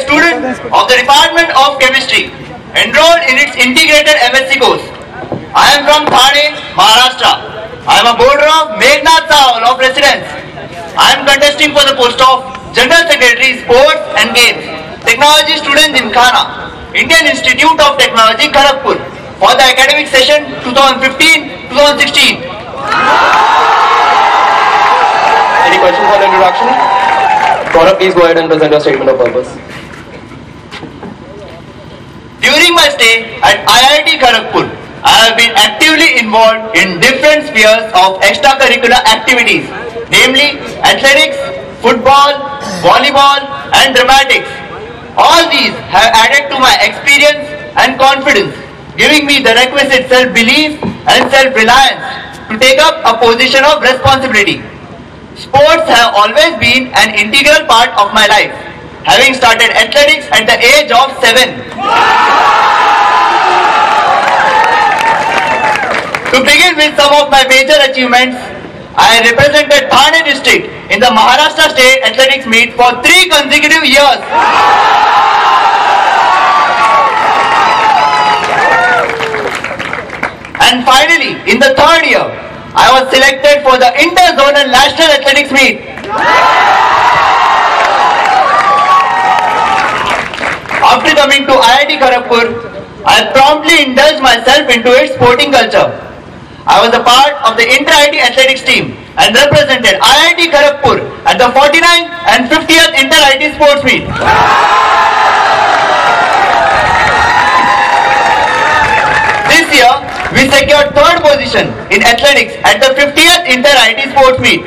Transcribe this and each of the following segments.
student of the Department of Chemistry, enrolled in its integrated MSc course. I am from Thane, Maharashtra. I am a boarder of Meghnad Hall of Residence. I am contesting for the post of General Secretary, Sports and Games, Technology student in Khana, Indian Institute of Technology, Kharagpur, for the academic session 2015-2016. Any questions for the introduction? Gaurav, please go ahead and present your statement of purpose. During my stay at IIT Kharagpur, I have been actively involved in different spheres of extracurricular activities, namely athletics, football, volleyball and dramatics. All these have added to my experience and confidence, giving me the requisite self-belief and self-reliance to take up a position of responsibility. Sports have always been an integral part of my life, having started athletics at the age of 7. To begin with some of my major achievements, I represented Thane district in the Maharashtra State Athletics Meet for 3 consecutive years. And finally, in the 3rd year, I was selected for the Inter-Zonal National Athletics Meet. After coming to IIT Kharagpur, I promptly indulged myself into its sporting culture. I was a part of the Inter-IIT Athletics team and represented IIT Kharagpur at the 49th and 50th Inter-IIT Sports Meet. This year, we secured 3rd position in athletics at the 50th Inter-IIT Sports Meet.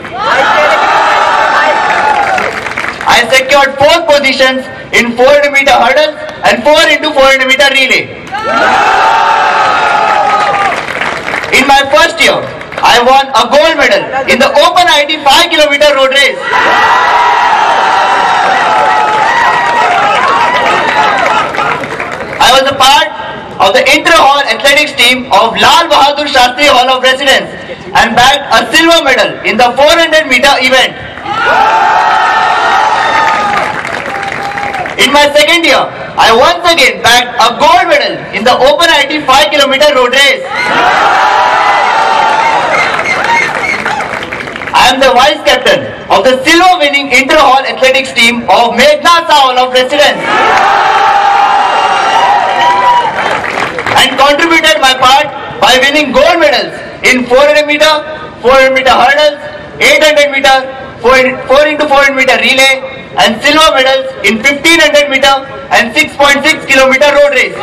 I secured 4th positions in 400 meter hurdles and 4 into 400 meter relay. In my first year, I won a gold medal in the Open IIT 5 km road race. I was a part of the inter-hall athletics team of Lal Bahadur Shastri Hall of Residence and bagged a silver medal in the 400 meter event. In my second year, I once again bagged a gold medal in the Open IIT 5 km road race. I am the vice captain of the silver winning inter-hall athletics team of Meghnad Hall of Residence and contributed my part by winning gold medals in 400 meter, 400 meter hurdles, 800 meter, 4 into 400 meter relay and silver medals in 1500 meter and 6.6 kilometer road race.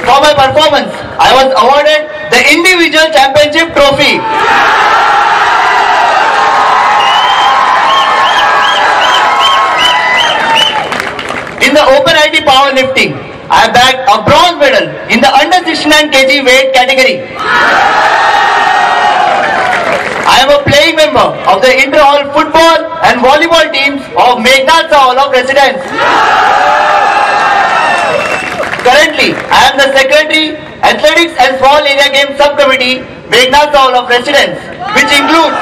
For my performance, I was awarded the Individual Championship Trophy. In the Open IIT Powerlifting, I bagged a bronze medal in the under 69 kg weight category. I am a playing member of the inter-hall football and volleyball teams of Meghnad Hall of Residence. Currently, I am the Secretary, Athletics and Small Area Games Subcommittee, Meghnad Hall of Residence, which includes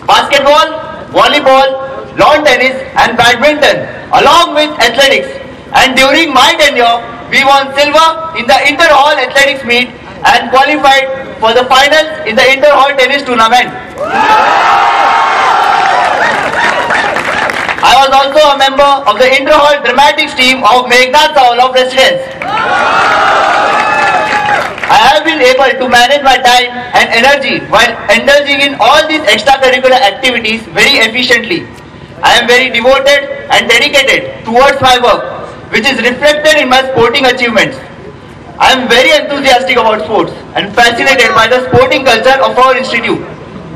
basketball, volleyball, lawn tennis and badminton, along with athletics. And during my tenure, we won silver in the inter-hall athletics meet and qualified for the finals in the inter-hall tennis tournament. I was also a member of the inter-hall dramatics team of Meghnad Hall of Residence. I have been able to manage my time and energy while indulging in all these extracurricular activities very efficiently. I am very devoted and dedicated towards my work, which is reflected in my sporting achievements. I am very enthusiastic about sports and fascinated by the sporting culture of our institute.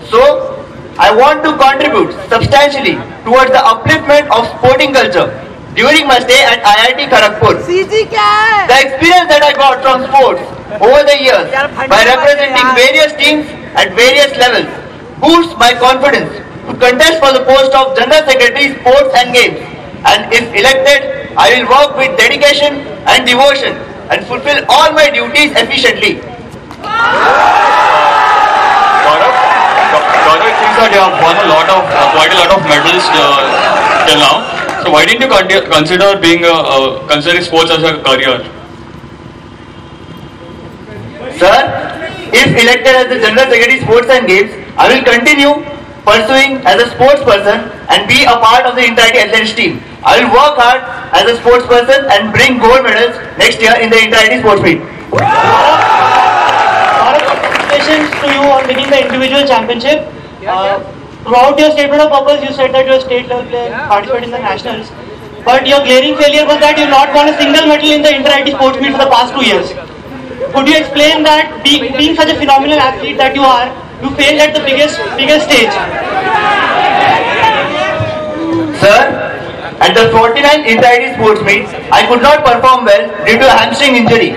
So, I want to contribute substantially towards the upliftment of sporting culture during my stay at IIT Kharagpur. The experience that I got from sports over the years by representing various teams at various levels boosts my confidence to contest for the post of General Secretary, Sports and Games, and if elected, I will work with dedication and devotion and fulfill all my duties efficiently. that you have won quite a lot of medals till now. So why didn't you consider considering sports as a career? Sir, if elected as the General Secretary Sports and Games, I will continue pursuing as a sports person and be a part of the Inter-IT athletics team. I will work hard as a sports person and bring gold medals next year in the Inter-IT sports meet. Congratulations to you on winning the individual championship. Throughout your statement of purpose, you said that you are state level player, participate in the nationals. But your glaring failure was that you not won a single medal in the Inter-IT sports meet for the past 2 years. Could you explain that being such a phenomenal athlete that you are, you failed at the biggest stage? Sir, at the 49th Inter-IT sports meet, I could not perform well due to a hamstring injury.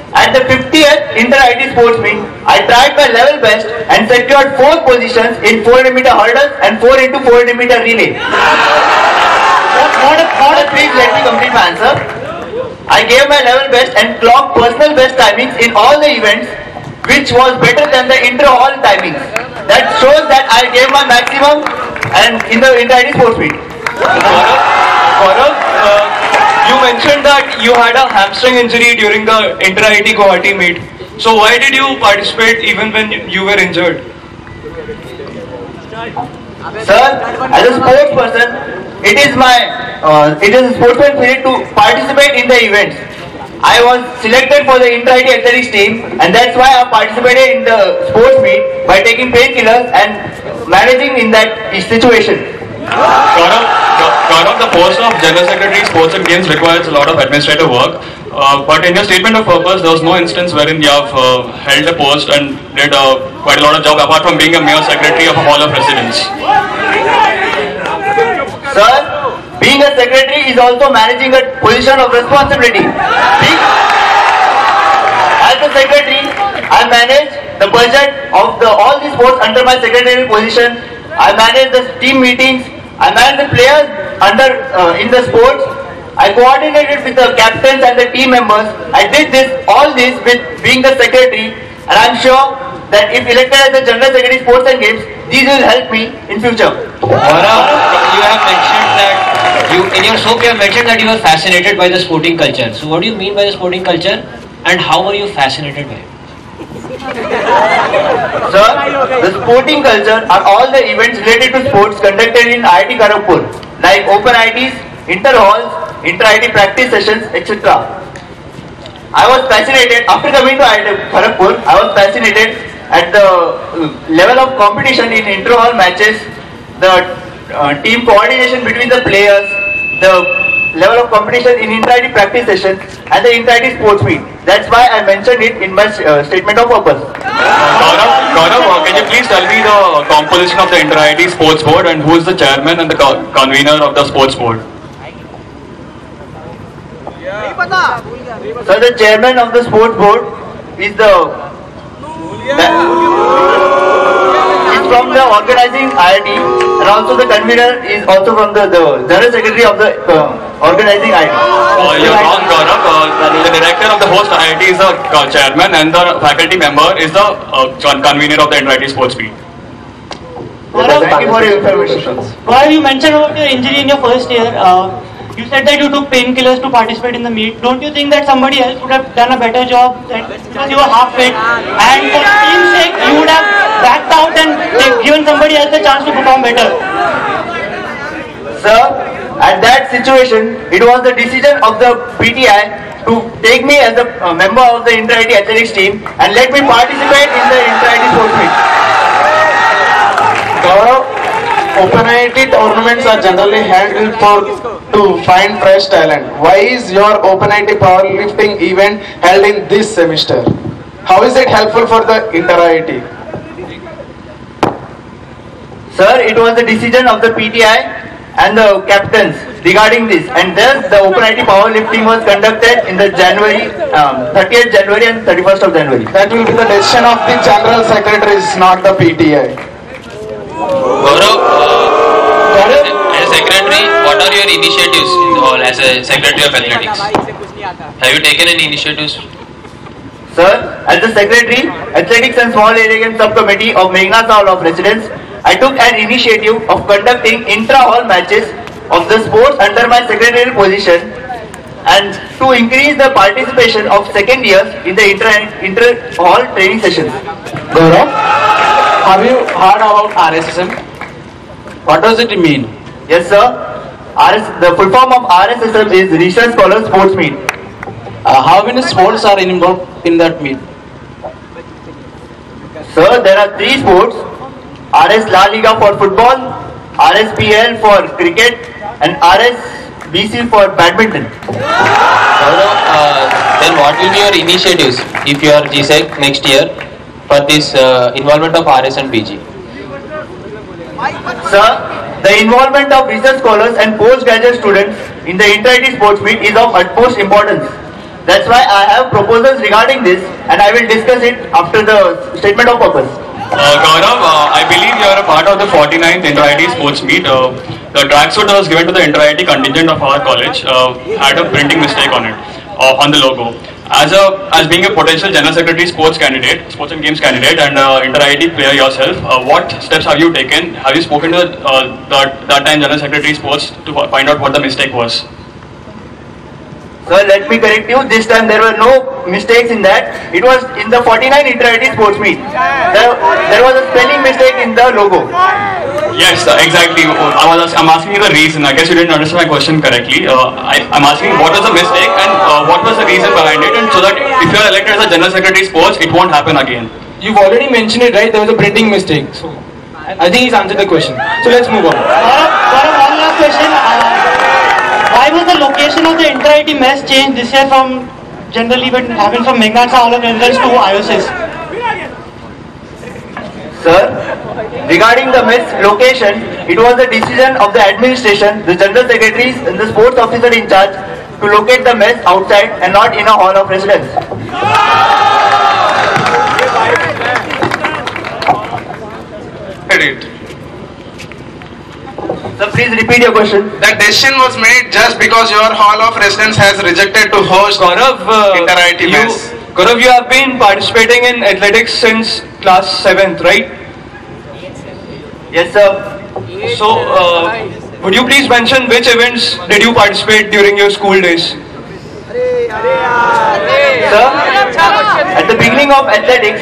At the 50th Inter-IT sports meet, I tried my level best and secured 4th positions in 400 meter hurdles and 4 into 400 meter relay. Please let me complete my answer. I gave my level best and clocked personal best timings in all the events, which was better than the inter-hall timings. That shows that I gave my maximum and in the Inter-IT sports meet. Gaurav, you mentioned that you had a hamstring injury during the Inter-IT Guwahati meet. So why did you participate even when you were injured? Sir, as a sports person, it is a sportsman spirit to participate in the events. I was selected for the Inter-IT athletics team, and that's why I participated in the sports meet by taking painkillers and managing in that situation. Gaurav, the post of General Secretary Sports and Games requires a lot of administrative work. But in your statement of purpose, there was no instance wherein you have held a post and did quite a lot of job apart from being a mere secretary of a hall of residence. Sir, being a secretary is also managing a position of responsibility. As a secretary, I manage the budget of all the sports under my secretarial position. I manage the team meetings. I manage the players in the sports. I coordinated with the captains and the team members. I did all this with being the secretary, and I'm sure that if elected as the General Secretary Sports and Games, these will help me in future. Gaurav, you have mentioned that in your soap you have mentioned that you are fascinated by the sporting culture. So what do you mean by the sporting culture, and how are you fascinated by it? Sir, the sporting culture are all the events related to sports conducted in IIT Kharagpur, like open IITs, inter-halls, inter-IT practice sessions, etc. I was fascinated, after coming to IIT Kharagpur, I was fascinated at the level of competition in inter-hall matches, the team coordination between the players, the level of competition in inter-IT practice sessions and the inter-IT sports meet. That's why I mentioned it in my statement of purpose. Gaurav, can you please tell me the composition of the Inter-IT Sports Board and who is the chairman and the convener of the sports board? So the chairman of the sports board is from the organizing IIT, and also the convener is also from the general secretary of the organizing IIT. You're wrong, Gaurav. The director of the host IIT is the chairman and the faculty member is the convener of the Inter-IT Sports Meet. Thank you for your information. Gaurav, you mentioned about your injury in your first year. You said that you took painkillers to participate in the meet. Don't you think that somebody else would have done a better job because you were half fit, and for team's sake you would have backed out and given somebody else a chance to perform better? Sir, at that situation, it was the decision of the PTI to take me as a member of the Inter-IT athletics team and let me participate in the Inter-IT sports meet. Open IIT tournaments are generally held to find fresh talent. Why is your Open IIT powerlifting event held in this semester? How is it helpful for the Inter-IT? Sir, it was the decision of the PTI and the captains regarding this, and thus the Open IIT powerlifting was conducted in the 30th January and 31st of January. That will be the decision of the General Secretaries, not the PTI. Gaurav, as a secretary, what are your initiatives in the hall as a secretary of athletics? Have you taken any initiatives? Sir, as the secretary, Athletics and Small Area Games Subcommittee of Meghnad Hall of Residence, I took an initiative of conducting intra-hall matches of the sports under my secretarial position and to increase the participation of second years in the inter-hall training sessions. Gaurav, have you heard about RSSM? What does it mean? Yes, sir. The full form of RSSM is Research Scholar Sports Meet. How many sports are involved in that meet? Sir, there are 3 sports: RS La Liga for football, RSPL for cricket, and RSBC for badminton. Then what will be your initiatives if you are GSEC next year for this involvement of RS and BG? Sir, the involvement of research scholars and postgraduate students in the inter-IT sports meet is of utmost importance. That's why I have proposals regarding this and I will discuss it after the statement of purpose. Gaurav, I believe you are a part of the 49th Inter-IT Sports Meet. The tracksuit that was given to the Inter-IT contingent of our college had a printing mistake on it, on the logo. As being a potential General Secretary sports and games candidate and Inter-IT player yourself, what steps have you taken? Have you spoken to that time General Secretary sports to find out what the mistake was? Sir, let me correct you. This time there were no mistakes in that. It was in the 49 Inter-IT sports meet. There was a spelling mistake in the logo. Yes, exactly. I'm asking you the reason. I guess you didn't understand my question correctly. I'm asking what was the mistake and what was the reason behind it, and so that if you are elected as a General Secretary sports, it won't happen again. You've already mentioned it, right? There was a printing mistake. So I think he's answered the question. So let's move on. Gaurav, one last question. Why was the location of the inter-IT mess changed this year from generally when happened from Meghnad Hall of Residence to IOSIS? Sir, regarding the mess location, it was the decision of the administration, the general secretaries and the sports officer in charge to locate the mess outside and not in a hall of residence. So please repeat your question. The decision was made just because your hall of residence has rejected to host Gaurav, inter-IT mess. Gaurav, you have been participating in athletics since class 7th, right? Yes, sir. So, would you please mention which events did you participate during your school days? Sir, at the beginning of athletics,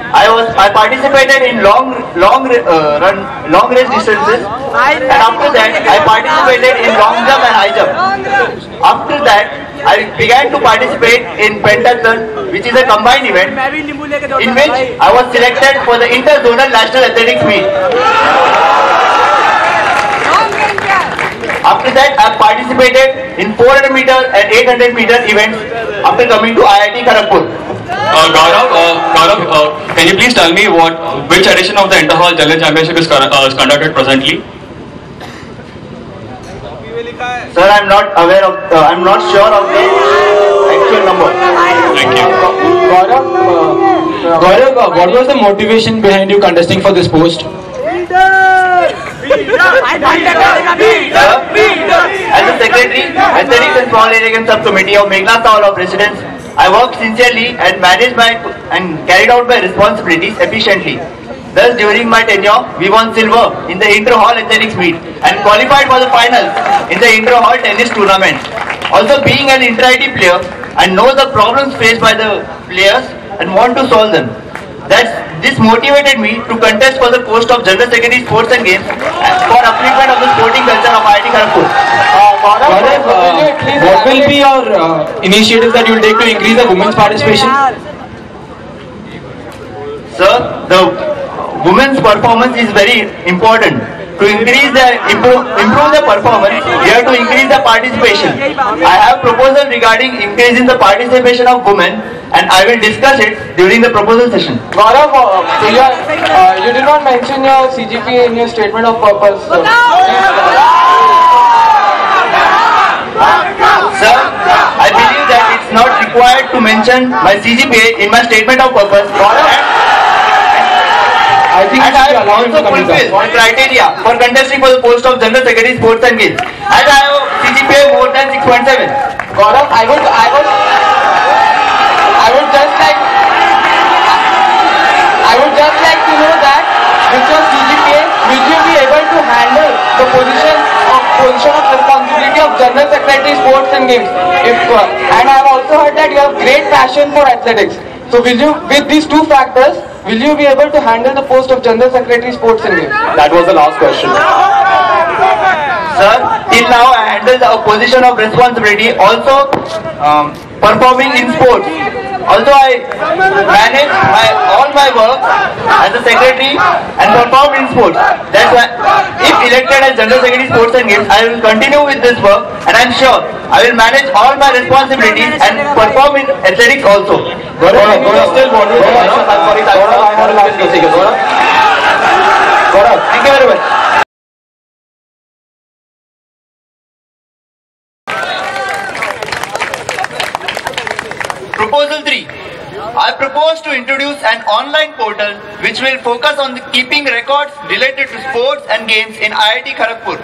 I participated in long race distances, and after that I participated in long jump and high jump. After that, I began to participate in pentathlon, which is a combined event, in which I was selected for the inter-zonal national athletics meet. After that, I participated in 400 meter and 800 meter events after coming to IIT Kharagpur. Gaurav, can you please tell me which edition of the Inter-Hall General Championship is conducted presently? Sir, I'm not aware of, I'm not sure of the actual number. Thank you. Gaurav, what was the motivation behind you contesting for this post? As a secretary, Athletics and Small Area Games Subcommittee of Meghnad Hall of Residence, I worked sincerely and carried out my responsibilities efficiently. Thus, during my tenure, we won silver in the inter-hall athletics meet and qualified for the finals in the inter-hall tennis tournament. Also, being an inter-IT player, I know the problems faced by the players and want to solve them. This motivated me to contest for the post of General Secretary Sports and Games for upliftment of the sporting culture of IIT Kharagpur. What will be your initiatives that you will take to increase the women's participation? Sir, the women's performance is very important. To increase improve the performance, we have to increase the participation. I have proposal regarding increasing the participation of women, and I will discuss it during the proposal session. Gaurav, you did not mention your CGPA in your statement of purpose. Sir, I believe that it's not required to mention my CGPA in my statement of purpose. I think and I have also fulfilled the criteria for contesting for the post of General Secretary Sports and Games. And I have CGPA more than 6.7. Gaurav, I would just like to know that with your CGPA, games. And I have also heard that you have great passion for athletics. So will you, with these two factors, will you be able to handle the post of General Secretary Sports and Games? That was the last question. Sir, till now I handle the position of responsibility, also performing in sports. Also I manage all my work as a secretary and perform in sports. That's why if elected as General Secretary Sports and Games, I will continue with this work, and I'm sure I will manage all my responsibilities and perform in athletics also. Gaurav, still want to Thank you very much. Proposal 3. I propose to introduce an online portal which will focus on keeping records related to sports and games in IIT Kharagpur.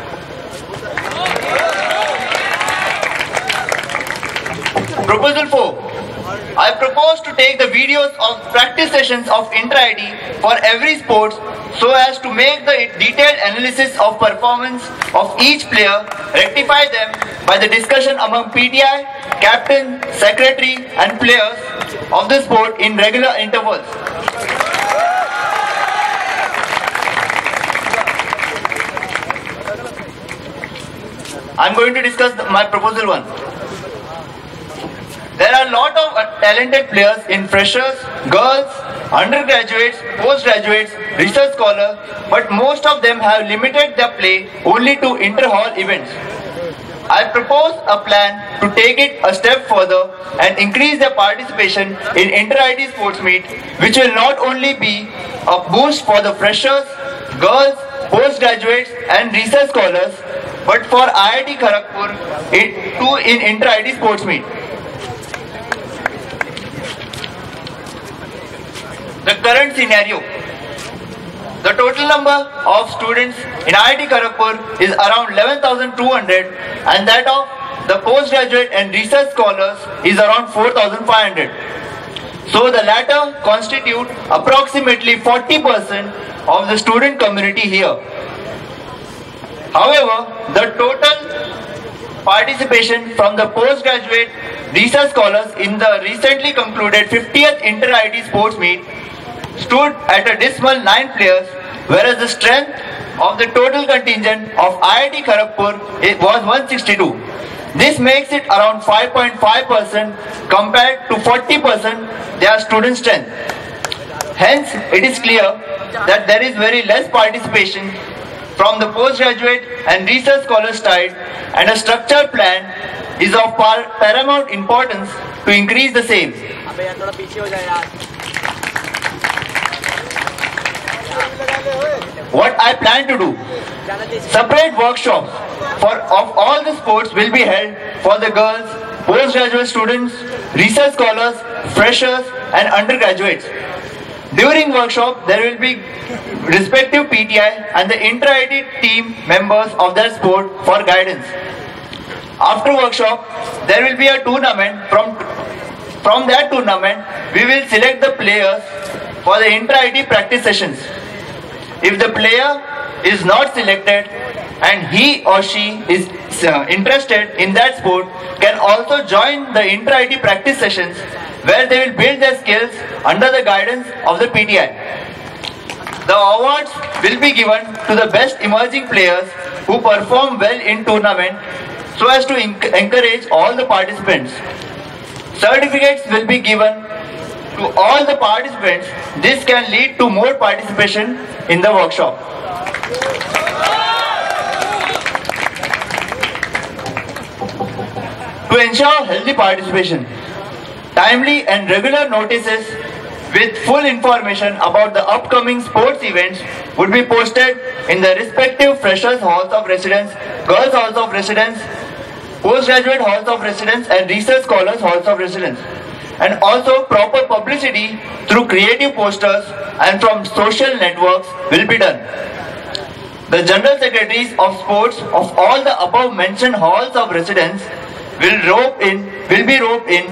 Proposal 4. I propose to take the videos of practice sessions of inter-IIT for every sport so as to make the detailed analysis of performance of each player, rectify them by the discussion among PTI, captain, secretary and players of the sport in regular intervals. I am going to discuss my proposal 1. There are a lot of talented players in freshers, girls, undergraduates, postgraduates, research scholars, but most of them have limited their play only to inter-hall events. I propose a plan to take it a step further and increase their participation in inter-IIT sports meet, which will not only be a boost for the freshers, girls, postgraduates and research scholars, but for IIT Kharagpur too in inter-IIT sports meet. The current scenario. The total number of students in IIT Kharagpur is around 11,200 and that of the postgraduate and research scholars is around 4,500. So the latter constitute approximately 40% of the student community here. However, the total participation from the postgraduate research scholars in the recently concluded 50th Inter-IIT Sports Meet stood at a dismal 9 players, whereas the strength of the total contingent of IIT Kharagpur was 162. This makes it around 5.5% compared to 40% their student strength. Hence, it is clear that there is very less participation from the postgraduate and research scholar side, and a structured plan is of paramount importance to increase the same. What I plan to do: separate workshops of all the sports will be held for the girls, postgraduate students, research scholars, freshers and undergraduates. During workshop, there will be respective PTI and the inter-IIT team members of their sport for guidance. After workshop, there will be a tournament. From that tournament, we will select the players for the inter-IIT practice sessions. If the player is not selected and he or she is interested in that sport, can also join the inter-IIT practice sessions where they will build their skills under the guidance of the PTI. The awards will be given to the best emerging players who perform well in tournament so as to encourage all the participants. Certificates will be given to all the participants. This can lead to more participation in the workshop. To ensure healthy participation, timely and regular notices with full information about the upcoming sports events would be posted in the respective freshers halls of residence, girls halls of residence, postgraduate halls of residence and research scholars halls of residence. And also proper publicity through creative posters and from social networks will be done. The General Secretaries of Sports of all the above mentioned halls of residence will be roped in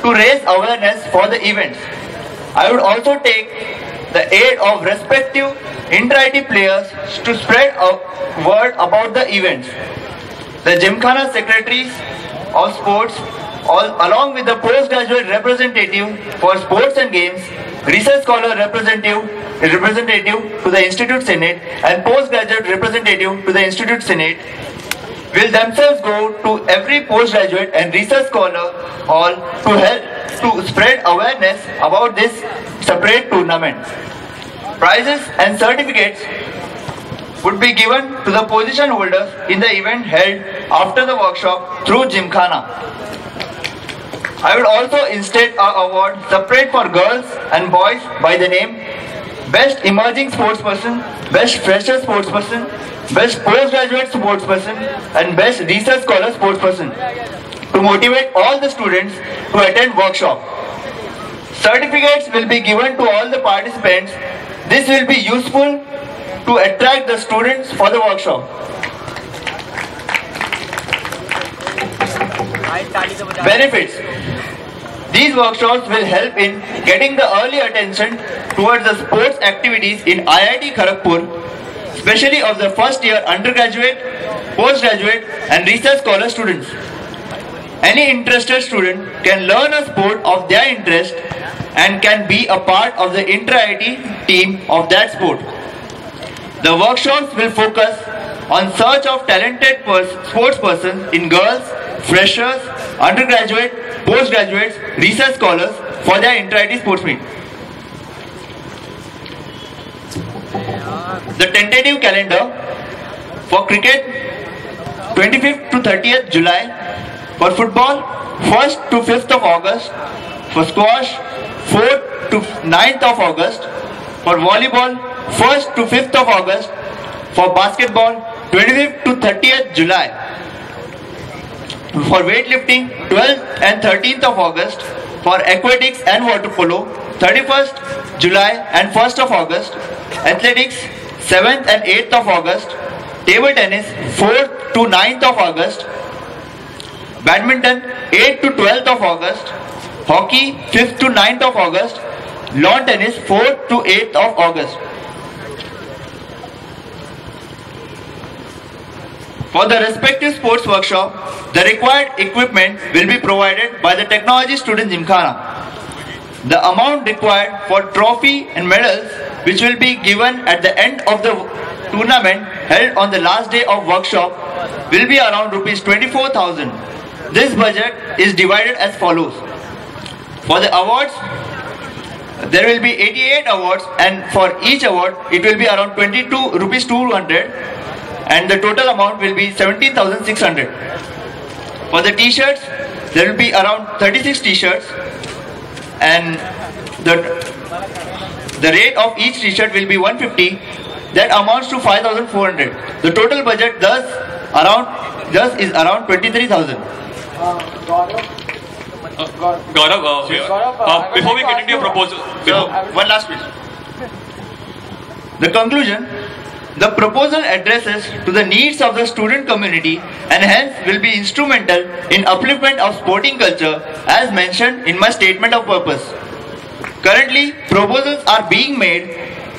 to raise awareness for the events. I would also take the aid of respective inter-IIT players to spread a word about the events. The Gymkhana secretaries of sports, along with the postgraduate representative for sports and games, research scholar representative to the Institute Senate, and postgraduate representative to the Institute Senate, will themselves go to every postgraduate and research scholar hall to help to spread awareness about this separate tournament. Prizes and certificates would be given to the position holders in the event held after the workshop through Gymkhana. I would also instate an award separate for girls and boys by the name Best Emerging Sportsperson, Best Fresher Sportsperson, Best Postgraduate Sportsperson, and Best Research Scholar Sportsperson to motivate all the students to attend workshop. Certificates will be given to all the participants. This will be useful to attract the students for the workshop. Benefits. These workshops will help in getting the early attention towards the sports activities in IIT Kharagpur, especially of the first year undergraduate, postgraduate and research scholar students. Any interested student can learn a sport of their interest and can be a part of the inter-IIT team of that sport. The workshops will focus on search of talented sports persons in girls, freshers, undergraduate, postgraduates, research scholars for their inter-IIT sports meet. The tentative calendar for cricket 25th to 30th July, for football 1st to 5th of August, for squash 4th to 9th of August, for volleyball 1st to 5th of August, for basketball 25th to 30th July, for weightlifting 12th and 13th of August, for aquatics and water polo 31st July and 1st of August, athletics 7th and 8th of August, table tennis 4th to 9th of August, badminton 8th to 12th of August, hockey 5th to 9th of August, lawn tennis 4th to 8th of August. For the respective sports workshop, the required equipment will be provided by the technology student Gymkhana. The amount required for trophy and medals, which will be given at the end of the tournament held on the last day of workshop, will be around rupees 24,000. This budget is divided as follows. For the awards, there will be 88 awards, and for each award it will be around 22 rupees 200, and the total amount will be 17,600. For the t-shirts, there will be around 36 t-shirts, and the rate of each t-shirt will be 150. That amounts to 5,400. The total budget thus is around 23,000. Gaurav, before we get into your proposal, one last question. The conclusion. The proposal addresses to the needs of the student community and hence will be instrumental in upliftment of sporting culture as mentioned in my statement of purpose. Currently, proposals are being made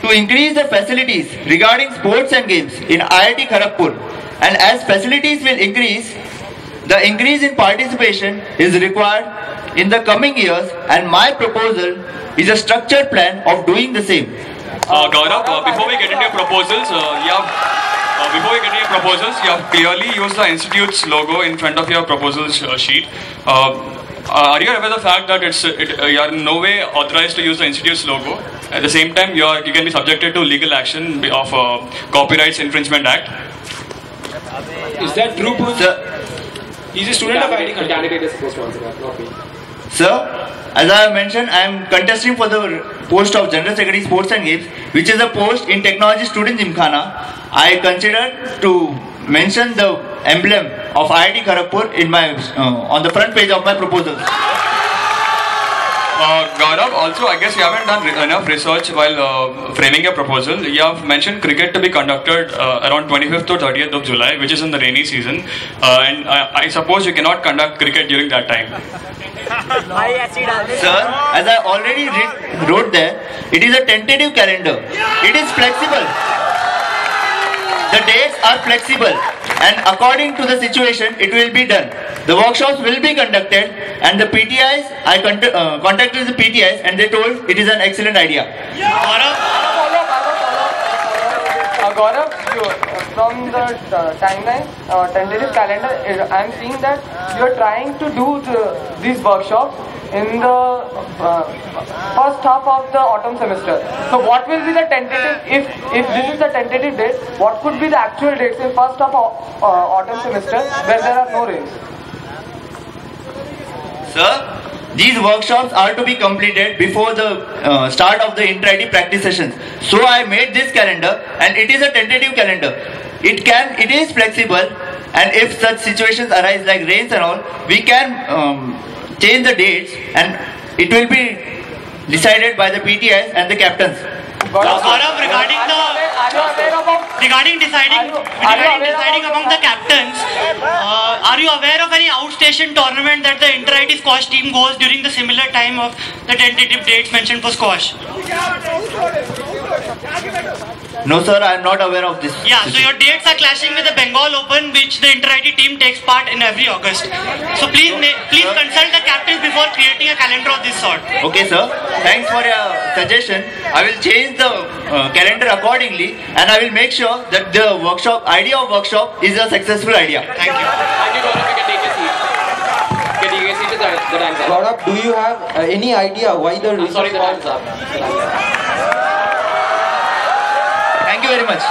to increase the facilities regarding sports and games in IIT Kharagpur, and as facilities will increase, the increase in participation is required in the coming years, and my proposal is a structured plan of doing the same. Gaurav, before we get into your proposals, you have clearly used the institute's logo in front of your proposal sheet. Are you aware of the fact that you are in no way authorized to use the institute's logo? At the same time, you can be subjected to legal action of Copyrights Infringement Act. Is that true, sir? He's a student of IIT. Candidate is supposed to answer that, not me. Sir, as I have mentioned, I am contesting for the post of General Secretary Sports and Games, which is a post in Technology Student Gymkhana. I consider to mention the emblem of IIT Kharagpur in my on the front page of my proposals. Gaurav, also I guess you haven't done enough research while framing your proposal. You have mentioned cricket to be conducted around 25th to 30th of July, which is in the rainy season, and I suppose you cannot conduct cricket during that time. Sir, as I already wrote there, it is a tentative calendar. It is flexible. The dates are flexible. and according to the situation, it will be done. The workshops will be conducted, and the PTIs, I contacted the PTIs, and they told it is an excellent idea. Gaurav, from the timeline, tentative calendar, I am seeing that you are trying to do these workshops in the first half of the autumn semester. So what will be the tentative, if this is the tentative date, what could be the actual dates in first half of autumn semester where there are no rains? Sir, these workshops are to be completed before the start of the inter-IT practice sessions. So I made this calendar, and it is a tentative calendar. It is flexible, and if such situations arise like rains and all, we can change the dates, and it will be decided by the PTIs and the captains. Gaurav, regarding deciding among the captains, are you aware of any outstation tournament that the inter-IT squash team goes during the similar time of the tentative dates mentioned for squash? No sir, I am not aware of this. Yeah, so your dates are clashing with the Bengal Open, which the inter-IT team takes part in every August. So please consult the captains before creating a calendar of this sort. Okay sir, thanks for your suggestion. I will change the calendar accordingly, and I will make sure that the idea of workshop is a successful idea. Thank you. Thank you, Gaurav. You can take a seat. You can take a seat to the time's up. Gaurav, do you have any idea why the I'm sorry, the time's up. Thank you very much.